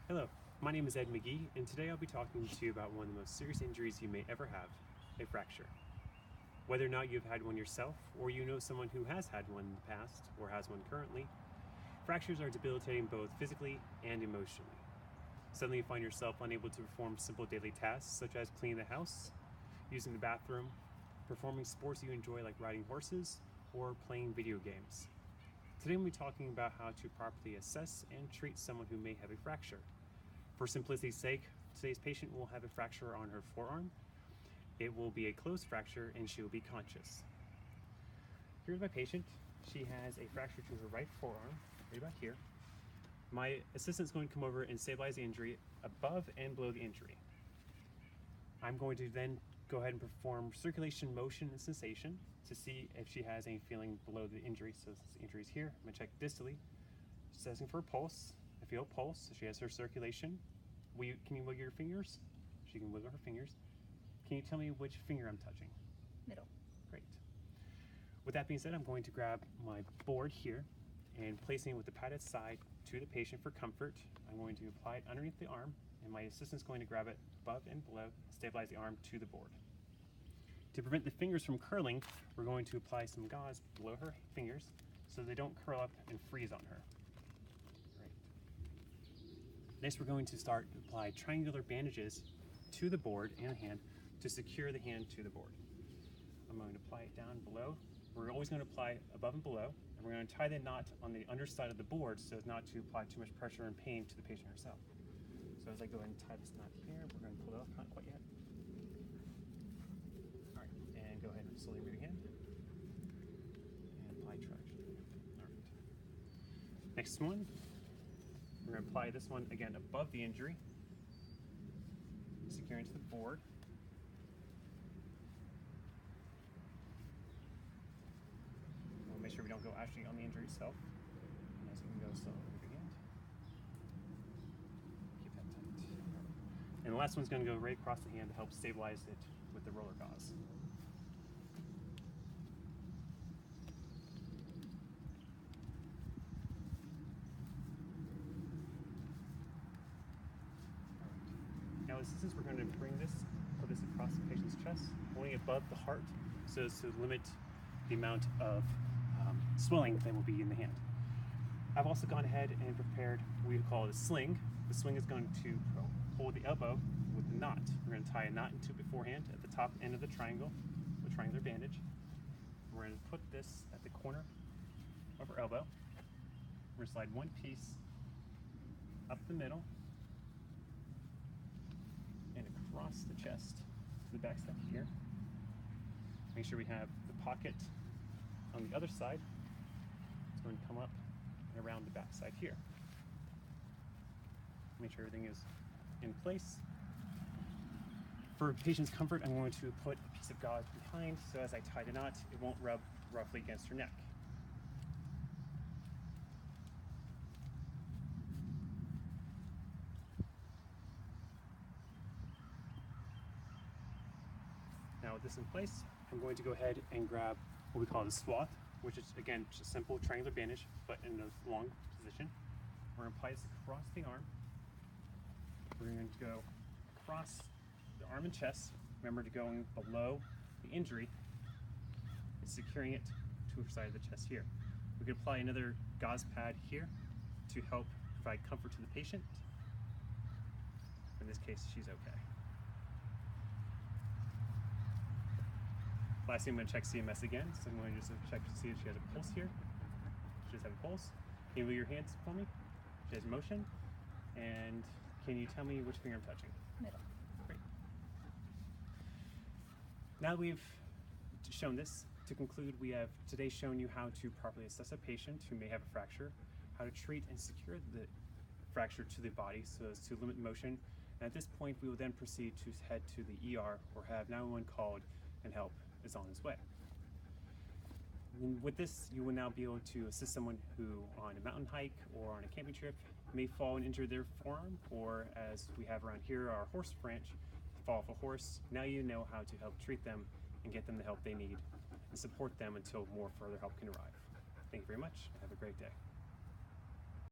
Hello, my name is Ed McGee, and today I'll be talking to you about one of the most serious injuries you may ever have, a fracture. Whether or not you've had one yourself, or you know someone who has had one in the past, or has one currently, fractures are debilitating both physically and emotionally. Suddenly you find yourself unable to perform simple daily tasks such as cleaning the house, using the bathroom, performing sports you enjoy like riding horses, or playing video games. Today we'll be talking about how to properly assess and treat someone who may have a fracture. For simplicity's sake, today's patient will have a fracture on her forearm. It will be a closed fracture and she will be conscious. Here's my patient. She has a fracture to her right forearm, right about here. My assistant's going to come over and stabilize the injury above and below the injury. I'm going to then go ahead and perform circulation, motion, and sensation to see if she has any feeling below the injury. So since the injury is here, I'm going to check distally. She's asking for a pulse. I feel a pulse. So she has her circulation. Can you wiggle your fingers? She can wiggle her fingers. Can you tell me which finger I'm touching? Middle. Great. With that being said, I'm going to grab my board here and placing it with the padded side to the patient for comfort. I'm going to apply it underneath the arm, and my assistant's going to grab it above and below, stabilize the arm to the board. To prevent the fingers from curling, we're going to apply some gauze below her fingers so they don't curl up and freeze on her. Great. Next, we're going to start to apply triangular bandages to the board and the hand to secure the hand to the board. I'm going to apply it down below. We're always going to apply above and below, and we're going to tie the knot on the underside of the board so as not to apply too much pressure and pain to the patient herself. So as I go ahead and tie this knot here, we're going to pull it off, not quite yet. All right, and go ahead and slowly move your hand and apply traction. All right. Next one, we're going to apply this one again above the injury, securing to the board. We'll make sure we don't go actually on the injury itself. And as you can go slowly move your hand. Keep that tight. And the last one's going to go right across the hand to help stabilize it with the roller gauze. Now, as assistants, we're going to put this across the patient's chest, holding it above the heart so as to limit the amount of swelling that will be in the hand. I've also gone ahead and prepared what we call a sling. The sling is going to hold the elbow with the knot. We're going to tie a knot into it beforehand at the top end of the triangle, with a triangular bandage. We're going to put this at the corner of her elbow. We're going to slide one piece up the middle and across the chest to the back side here. Make sure we have the pocket on the other side. It's going to come up and around the back side here. Make sure everything is in place. For patient's comfort, I'm going to put a piece of gauze behind so as I tie the knot, it won't rub roughly against her neck. Now with this in place, I'm going to go ahead and grab what we call the swath, which is again just a simple triangular bandage, but in a long position. We're going to apply this across the arm. We're going to go across the arm and chest. Remember to go below the injury and securing it to the side of the chest here. We can apply another gauze pad here to help provide comfort to the patient. In this case, she's okay. Lastly, I'm going to check CMS again. So I'm going to just check to see if she has a pulse here. She does have a pulse. Can you move your hands for me? She has motion. And can you tell me which finger I'm touching? Middle. Great. Now that we've shown this, to conclude, we have today shown you how to properly assess a patient who may have a fracture, how to treat and secure the fracture to the body so as to limit motion. And at this point, we will then proceed to head to the ER or have 911 called and help is on its way. And with this, you will now be able to assist someone who, on a mountain hike or on a camping trip, may fall and injure their forearm, or as we have around here, our horse branch, fall off a horse. Now you know how to help treat them and get them the help they need and support them until more further help can arrive. Thank you very much. Have a great day.